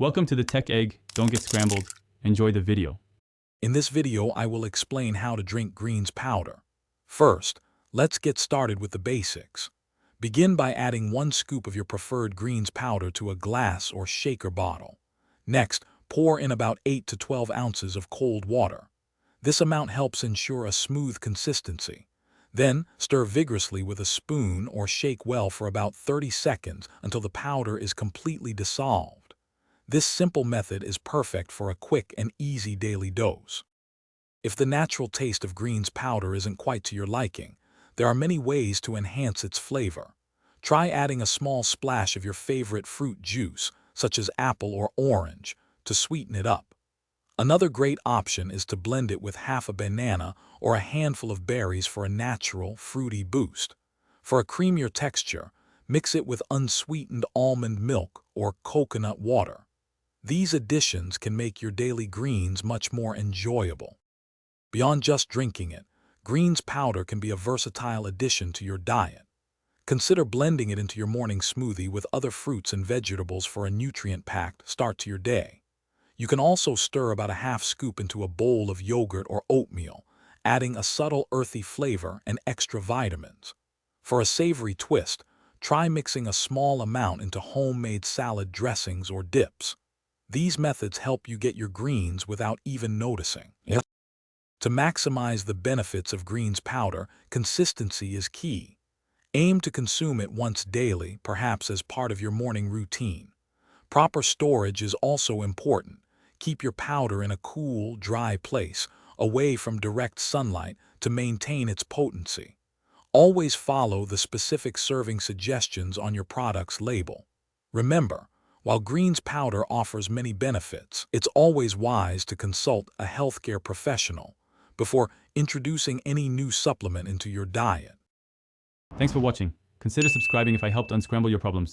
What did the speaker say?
Welcome to the Tech Egg. Don't get scrambled. Enjoy the video. In this video, I will explain how to drink greens powder. First, let's get started with the basics. Begin by adding 1 scoop of your preferred greens powder to a glass or shaker bottle. Next, pour in about 8 to 12 ounces of cold water. This amount helps ensure a smooth consistency. Then, stir vigorously with a spoon or shake well for about 30 seconds until the powder is completely dissolved. This simple method is perfect for a quick and easy daily dose. If the natural taste of greens powder isn't quite to your liking, there are many ways to enhance its flavor. Try adding a small splash of your favorite fruit juice, such as apple or orange, to sweeten it up. Another great option is to blend it with half a banana or a handful of berries for a natural, fruity boost. For a creamier texture, mix it with unsweetened almond milk or coconut water. These additions can make your daily greens much more enjoyable. Beyond just drinking it, greens powder can be a versatile addition to your diet. Consider blending it into your morning smoothie with other fruits and vegetables for a nutrient-packed start to your day. You can also stir about a half scoop into a bowl of yogurt or oatmeal, adding a subtle earthy flavor and extra vitamins. For a savory twist, try mixing a small amount into homemade salad dressings or dips. These methods help you get your greens without even noticing. To maximize the benefits of greens powder, consistency is key. Aim to consume it once daily, perhaps as part of your morning routine. Proper storage is also important. Keep your powder in a cool, dry place, away from direct sunlight, to maintain its potency. Always follow the specific serving suggestions on your product's label. Remember, while greens powder offers many benefits, it's always wise to consult a healthcare professional before introducing any new supplement into your diet. Thanks for watching. Consider subscribing if I helped unscramble your problems.